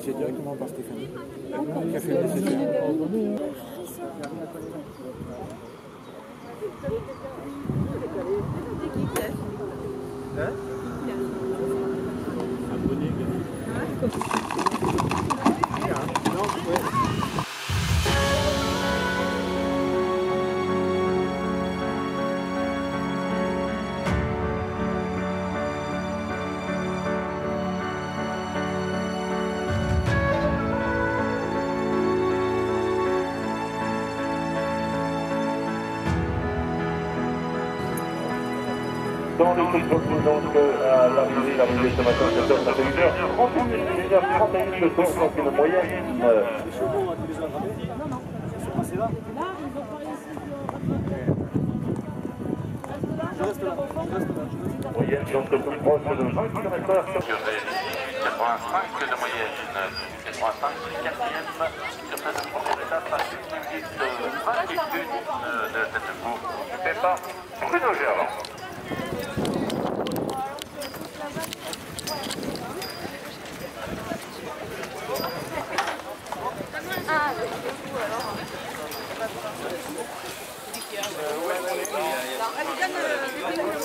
passé directement par Stéphanie, qui a fait le nécessaire. Hein? Abonné. Non, ouais. Dans l'équipe continue donc à l'arrivée ce matin, ça fait 1h31 le tour, donc une moyenne. Moyenne donc plus proche de 20 km/h. 85 de moyenne, 85 quatrième sur cette première étape à 1 minute 21 de cette course. Je ne fais pas Bruno Gerland. Ah, c'est fou alors. Allez, donne le numéro.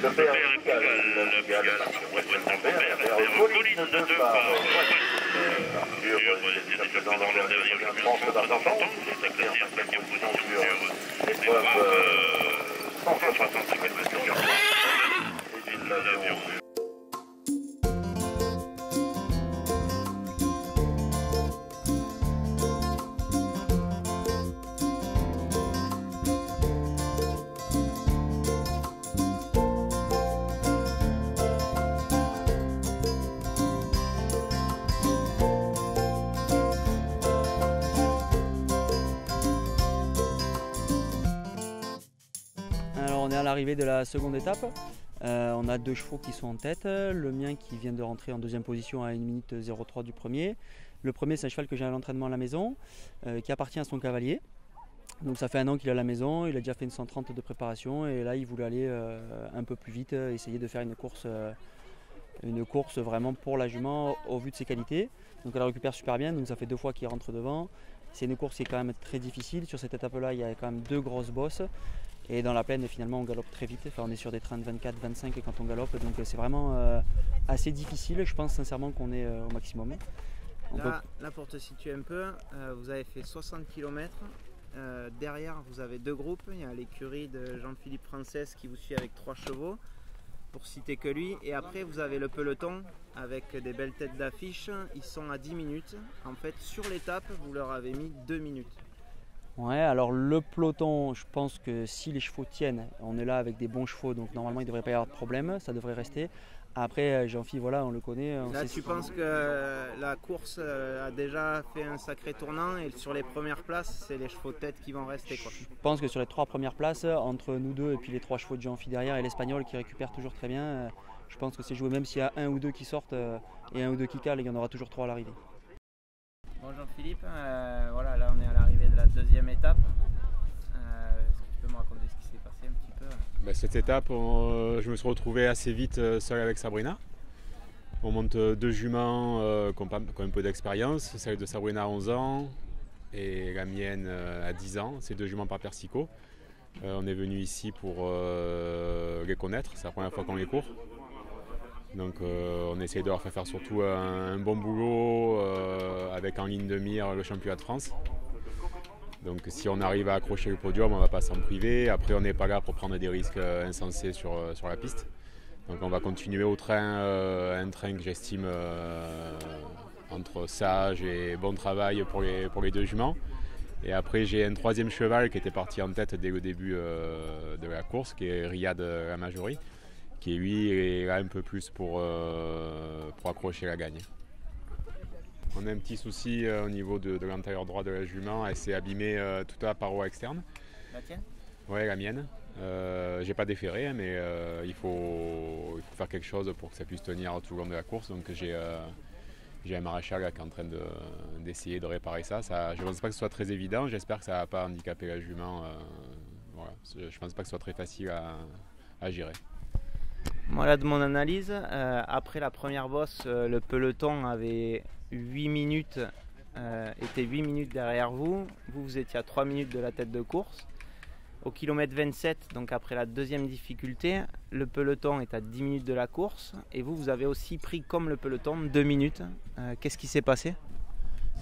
Le père Pauline de Depart, dans la dernière France d'Argentan, c'est classé en 5e position sur l'épreuve 165 mètres et l'avion. l'arrivée de la seconde étape. On a 2 chevaux qui sont en tête. Le mien qui vient de rentrer en deuxième position à 1 minute 03 du premier. Le premier, c'est un cheval que j'ai à l'entraînement à la maison, qui appartient à son cavalier. Donc ça fait 1 an qu'il est à la maison, il a déjà fait une 130 de préparation et là il voulait aller un peu plus vite, essayer de faire une course vraiment pour la jument au vu de ses qualités. Donc elle récupère super bien, donc ça fait 2 fois qu'il rentre devant. C'est une course qui est quand même très difficile. Sur cette étape-là, il y a quand même 2 grosses bosses. Et dans la plaine, finalement, on galope très vite. Enfin, on est sur des trains de 24-25 quand on galope. Donc c'est vraiment assez difficile. Je pense sincèrement qu'on est au maximum. Là, pour te situer un peu, vous avez fait 60 km. Derrière, vous avez 2 groupes. Il y a l'écurie de Jean-Philippe Frances qui vous suit avec 3 chevaux, pour citer que lui. Et après, vous avez le peloton avec des belles têtes d'affiche. Ils sont à 10 minutes. En fait, sur l'étape, vous leur avez mis 2 minutes. Ouais, alors le peloton, je pense que si les chevaux tiennent, on est là avec des bons chevaux, donc normalement il ne devrait pas y avoir de problème, ça devrait rester. Après, Jean-Philippe, voilà, on le connaît. Là, tu penses que la course a déjà fait un sacré tournant et sur les premières places, c'est les chevaux de tête qui vont rester, quoi. Je pense que sur les 3 premières places, entre nous deux et puis les 3 chevaux de Jean-Philippe derrière et l'Espagnol qui récupère toujours très bien, je pense que c'est joué. Même s'il y a 1 ou 2 qui sortent et 1 ou 2 qui calent, il y en aura toujours 3 à l'arrivée. Bon Jean-Philippe, voilà, là on est à l'arrivée de la deuxième étape. Est-ce que tu peux me raconter ce qui s'est passé un petit peu? Cette étape, je me suis retrouvé assez vite seul avec Sabrina. On monte 2 juments qui ont un peu d'expérience, celle de Sabrina à 11 ans et la mienne à 10 ans, c'est 2 juments par Persico. On est venu ici pour les connaître, c'est la première fois qu'on les court. Donc on essaye de leur faire surtout un bon boulot avec en ligne de mire le championnat de France. Donc si on arrive à accrocher le podium, on ne va pas s'en priver. Après on n'est pas là pour prendre des risques insensés sur la piste. Donc on va continuer au train, un train que j'estime entre sage et bon travail pour les 2 juments. Et après j'ai un 3e cheval qui était parti en tête dès le début de la course, qui est Riyad la Majorie, qui lui est là un peu plus pour accrocher la gagne. On a un petit souci au niveau de l'intérieur droit de la jument, elle s'est abîmée toute la paroi externe. La tienne? Ouais, la mienne. J'ai pas déféré, mais il faut faire quelque chose pour que ça puisse tenir tout le long de la course. Donc j'ai un maréchal qui est en train d'essayer de réparer ça. Je ne pense pas que ce soit très évident, j'espère que ça ne va pas handicaper la jument. Voilà. Je ne pense pas que ce soit très facile à gérer. Voilà de mon analyse, après la première bosse, le peloton avait 8 minutes, était 8 minutes derrière vous. Vous étiez à 3 minutes de la tête de course. Au kilomètre 27, donc après la deuxième difficulté, le peloton est à 10 minutes de la course. Et vous avez aussi pris comme le peloton 2 minutes. Qu'est-ce qui s'est passé?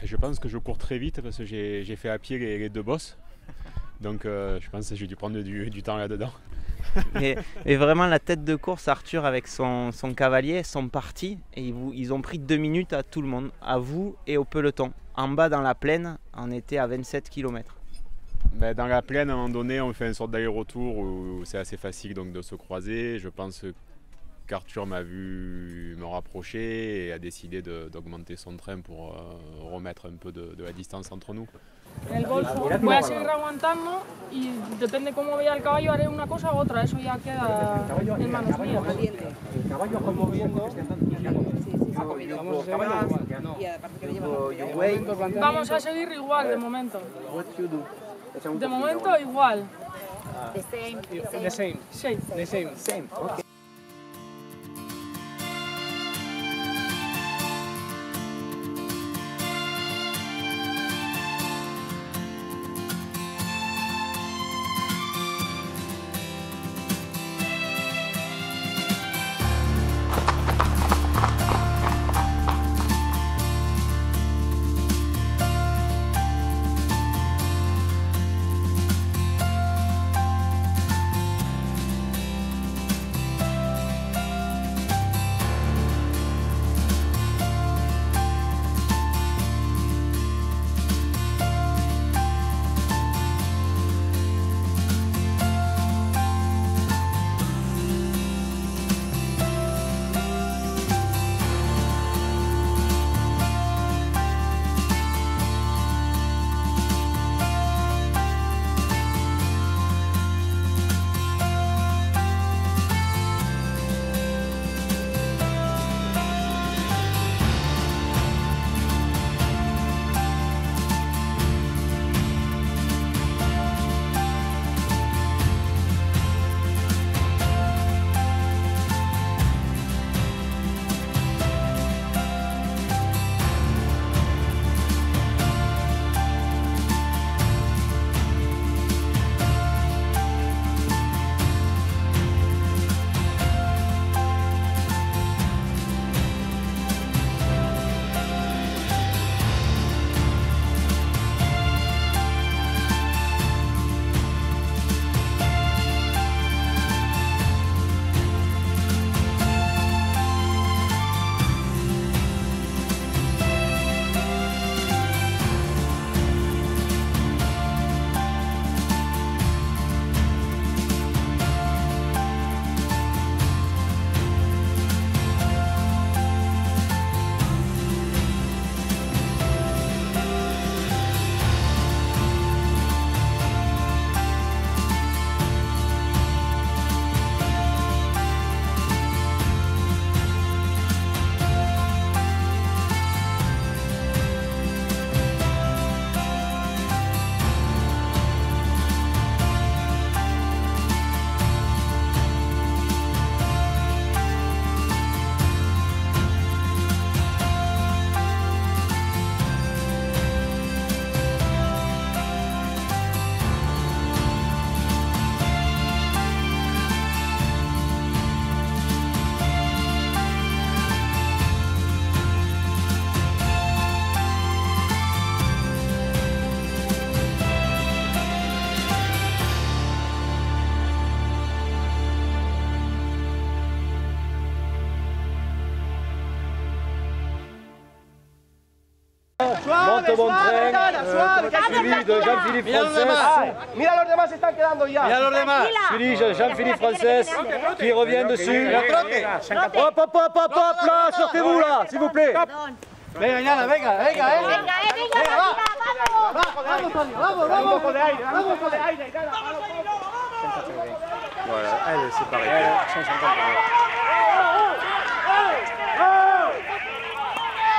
Je pense que je cours très vite parce que j'ai fait à pied les 2 bosses. Donc je pense que j'ai dû prendre du temps là-dedans. Et vraiment la tête de course, Arthur avec son cavalier sont partis et ils ont pris 2 minutes à tout le monde, à vous et au peloton. En bas dans la plaine, on était à 27 km. Dans la plaine, à un moment donné, on fait une sorte d'aller-retour où c'est assez facile donc, de se croiser. Je pense qu'Arthur m'a vu me rapprocher et a décidé d'augmenter son train pour remettre un peu de la distance entre nous. En el golfo voy a seguir aguantando y depende cómo vea el caballo haré una cosa u otra, eso ya queda en manos mías. El caballo está moviendo. Vamos a seguir igual de momento. De momento igual. The same. Sí. The same. Okay. monte mon train, suivi de Jean-Philippe Frances. Mira, los demás se están quedando ya. Mira los demás. Suivi de Jean-Philippe Frances qui revient dessus. Hop, hop, hop, hop, hop, là, sortez-vous là, s'il vous plaît. Venga, Yana, venga, venga, venga, va. Vamos, Tony, vamos, vamos. Vamos de aire, vamos de aire. Voilà, elle c'est pareil.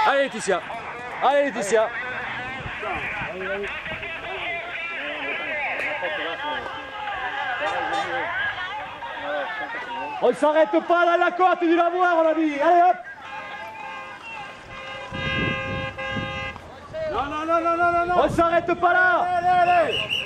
Allez Laetitia, allez Laetitia. On ne s'arrête pas là, la côte du lavoir, on a dit. Allez hop. Non, non, non, non, non, non. On ne s'arrête pas là. Allez, allez, allez.